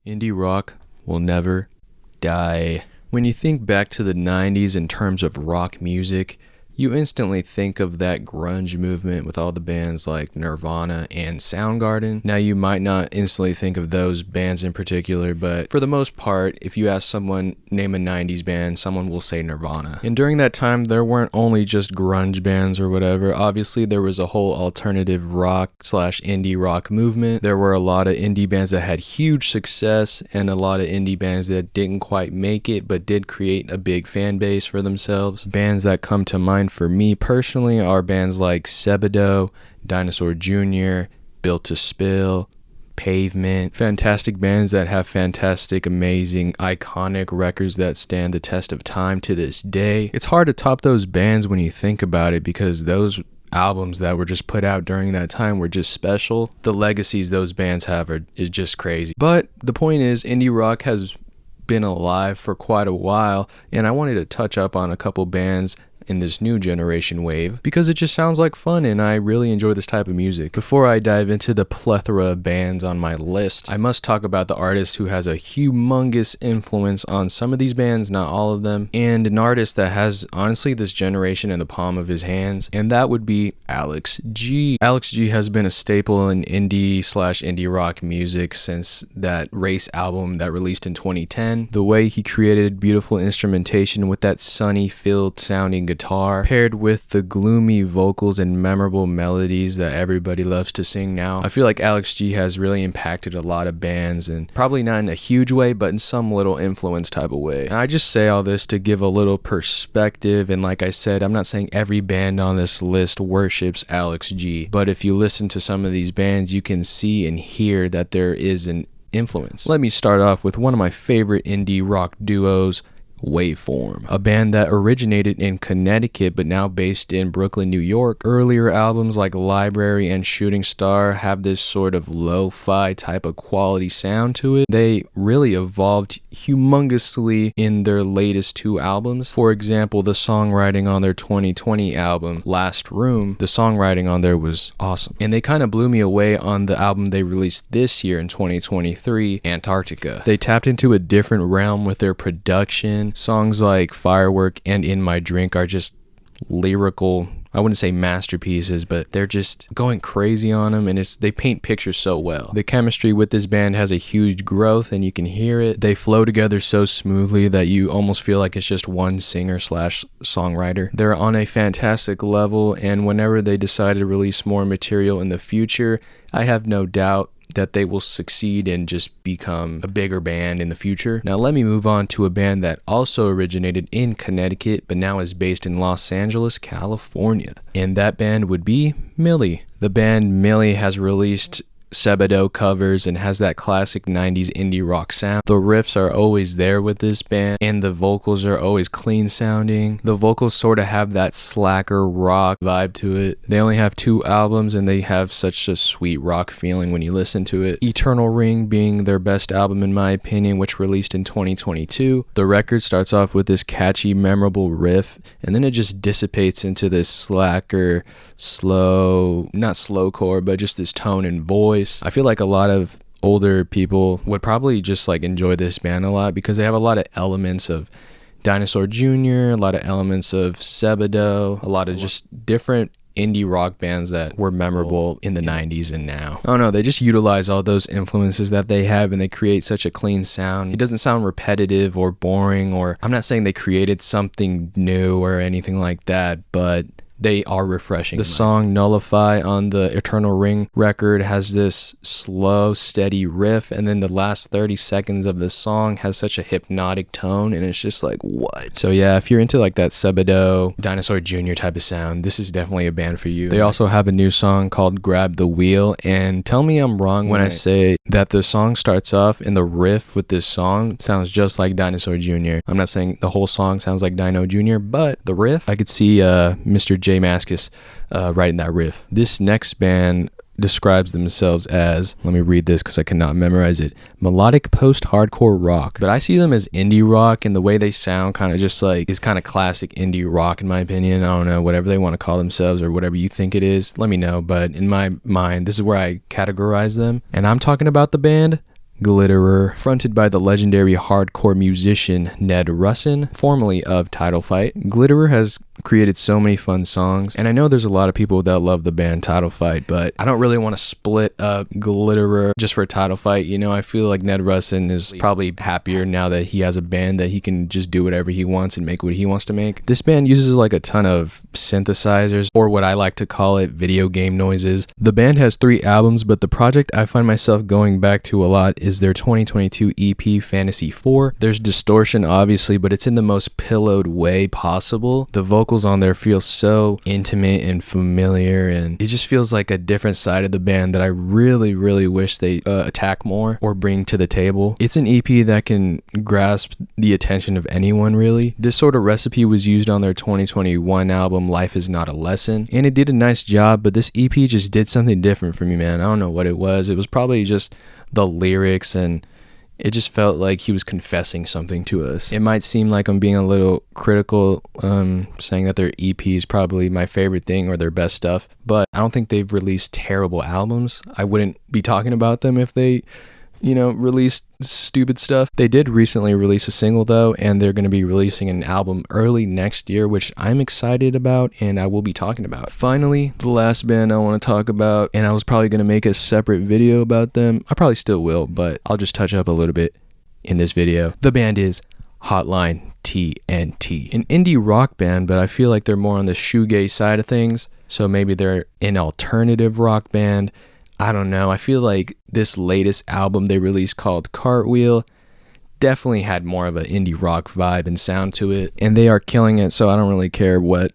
Indie rock will never die. When you think back to the 90s in terms of rock music, you instantly think of that grunge movement with all the bands like Nirvana and Soundgarden. Now, you might not instantly think of those bands in particular, but for the most part, if you ask someone, name a 90s band, someone will say Nirvana. And during that time, there weren't only just grunge bands or whatever. Obviously, there was a whole alternative rock / indie rock movement. There were a lot of indie bands that had huge success and a lot of indie bands that didn't quite make it, but did create a big fan base for themselves. Bands that come to mind for me personally are bands like Sebadoh, Dinosaur Jr, Built to Spill, Pavement. Fantastic bands that have fantastic, amazing, iconic records that stand the test of time to this day. It's hard to top those bands when you think about it, because those albums that were just put out during that time were just special. The legacies those bands have is just crazy. But the point is, indie rock has been alive for quite a while, and I wanted to touch up on a couple bands in this new generation wave because it just sounds like fun and I really enjoy this type of music. Before I dive into the plethora of bands on my list, I must talk about the artist who has a humongous influence on some of these bands, not all of them, and an artist that has honestly this generation in the palm of his hands, and that would be Alex G. Alex G has been a staple in indie / indie rock music since that Race album that released in 2010. The way he created beautiful instrumentation with that sunny filled sounding guitar paired with the gloomy vocals and memorable melodies that everybody loves to sing now. I feel like Alex G has really impacted a lot of bands, and probably not in a huge way, but in some little influence type of way. And I just say all this to give a little perspective, and like I said, I'm not saying every band on this list worships Alex G, but if you listen to some of these bands, you can see and hear that there is an influence. Let me start off with one of my favorite indie rock duos, Waveform, a band that originated in Connecticut but now based in Brooklyn, New York. Earlier albums like Library and Shooting Star have this sort of lo-fi type of quality sound to it. They really evolved humongously in their latest two albums. For example, the songwriting on their 2020 album, Last Room, the songwriting on there was awesome. And they kind of blew me away on the album they released this year in 2023, Antarctica. They tapped into a different realm with their production. Songs like Firework and In My Drink are just lyrical, I wouldn't say masterpieces, but they're just going crazy on them, and they paint pictures so well. The chemistry with this band has a huge growth, and you can hear it. They flow together so smoothly that you almost feel like it's just one singer / songwriter. They're on a fantastic level, and whenever they decide to release more material in the future, I have no doubt that they will succeed and just become a bigger band in the future. Now let me move on to a band that also originated in Connecticut but now is based in Los Angeles, California. And that band would be Millie. The band Millie has released Sebadoh covers and has that classic 90s indie rock sound. The riffs are always there with this band, and the vocals are always clean sounding. The vocals sort of have that slacker rock vibe to it. They only have 2 albums and they have such a sweet rock feeling when you listen to it. Eternal Ring being their best album in my opinion, which released in 2022. The record starts off with this catchy, memorable riff, and then it just dissipates into this slacker, not slowcore, but just this tone and voice. I feel like a lot of older people would probably just like enjoy this band a lot because they have a lot of elements of Dinosaur Jr, a lot of elements of Sebadoh, a lot of just different indie rock bands that were memorable in the 90s and now. I don't know, they just utilize all those influences that they have and they create such a clean sound. It doesn't sound repetitive or boring, or I'm not saying they created something new or anything like that, but they are refreshing. The song Nullify on the Eternal Ring record has this slow, steady riff, and then the last 30 seconds of the song has such a hypnotic tone, and it's just like, what? So yeah, if you're into like that Sebadoh, Dinosaur Jr type of sound, this is definitely a band for you. They also have a new song called Grab the Wheel, and tell me I'm wrong when I say that the song starts off and the riff with this song sounds just like Dinosaur Jr. I'm not saying the whole song sounds like Dino Jr, but the riff, I could see Mr. J Mascis writing that riff. This next band describes themselves as, let me read this because I cannot memorize it, melodic post-hardcore rock. But I see them as indie rock, and the way they sound kind of just like is kind of classic indie rock in my opinion. I don't know, whatever they want to call themselves or whatever you think it is, let me know. But in my mind, this is where I categorize them. And I'm talking about the band Glitterer, fronted by the legendary hardcore musician Ned Russin, formerly of Title Fight. Glitterer has created so many fun songs, and I know there's a lot of people that love the band Title Fight, but I don't really want to split up Glitterer just for Title Fight. You know, I feel like Ned Russin is probably happier now that he has a band that he can just do whatever he wants and make what he wants to make. This band uses like a ton of synthesizers, or what I like to call it, video game noises. The band has 3 albums, but the project I find myself going back to a lot is their 2022 EP, Fantasy 4. There's distortion, obviously, but it's in the most pillowed way possible. The vocals on there feel so intimate and familiar, and it just feels like a different side of the band that I really, really wish they attack more or bring to the table. It's an EP that can grasp the attention of anyone, really. This sort of recipe was used on their 2021 album, Life Is Not a Lesson, and it did a nice job, but this EP just did something different for me, man. I don't know what it was. It was probably just the lyrics, and it just felt like he was confessing something to us. It might seem like I'm being a little critical, saying that their EP is probably my favorite thing or their best stuff, but I don't think they've released terrible albums. I wouldn't be talking about them if they, released stupid stuff. They did recently release a single though, and they're going to be releasing an album early next year, which I'm excited about and I will be talking about. Finally, the last band I want to talk about, and I was probably going to make a separate video about them. I probably still will, but I'll just touch up a little bit in this video. The band is Hotline TNT, an indie rock band, but I feel like they're more on the shoegaze side of things, so maybe they're an alternative rock band. I don't know. I feel like this latest album they released called Cartwheel definitely had more of an indie rock vibe and sound to it, and they are killing it, so I don't really care what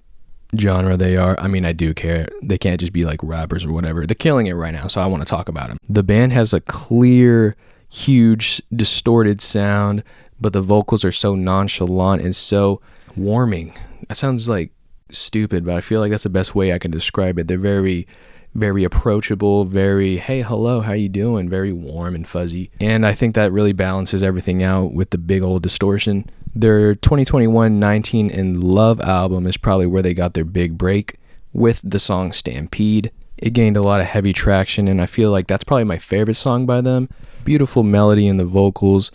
genre they are. I mean, I do care. They can't just be like rappers or whatever. They're killing it right now, so I want to talk about them. The band has a clear, huge, distorted sound, but the vocals are so nonchalant and so warming. That sounds like stupid, but I feel like that's the best way I can describe it. They're very approachable, very, hey, hello, how you doing? Very warm and fuzzy. And I think that really balances everything out with the big old distortion. Their 2021 19 in Love album is probably where they got their big break with the song Stampede. It gained a lot of heavy traction, and I feel like that's probably my favorite song by them. Beautiful melody in the vocals,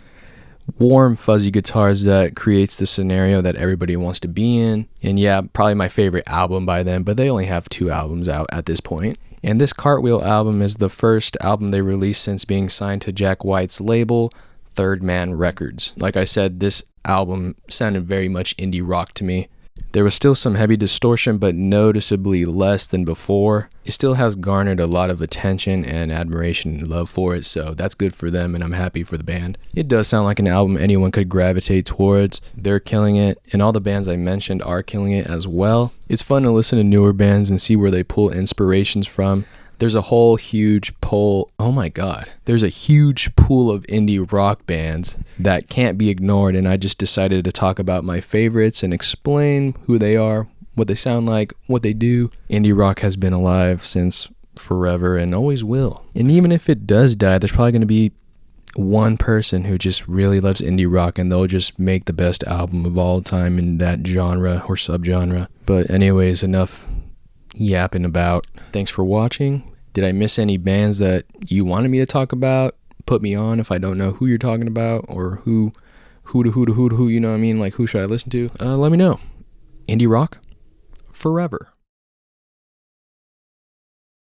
warm, fuzzy guitars that creates the scenario that everybody wants to be in. And yeah, probably my favorite album by them, but they only have 2 albums out at this point. And this Cartwheel album is the first album they released since being signed to Jack White's label, Third Man Records. Like I said, this album sounded very much indie rock to me. There was still some heavy distortion, but noticeably less than before. It still has garnered a lot of attention and admiration and love for it, so that's good for them, and I'm happy for the band. It does sound like an album anyone could gravitate towards. They're killing it, and all the bands I mentioned are killing it as well. It's fun to listen to newer bands and see where they pull inspirations from. There's a whole huge there's a huge pool of indie rock bands that can't be ignored, and I just decided to talk about my favorites and explain who they are, what they sound like, what they do. Indie rock has been alive since forever and always will. And even if it does die, there's probably going to be one person who just really loves indie rock, and they'll just make the best album of all time in that genre or subgenre. But anyways, enough yapping about. Thanks for watching. Did I miss any bands that you wanted me to talk about? Put me on if I don't know who you're talking about, or who, you know what I mean? Like, who should I listen to? Let me know. Indie rock forever.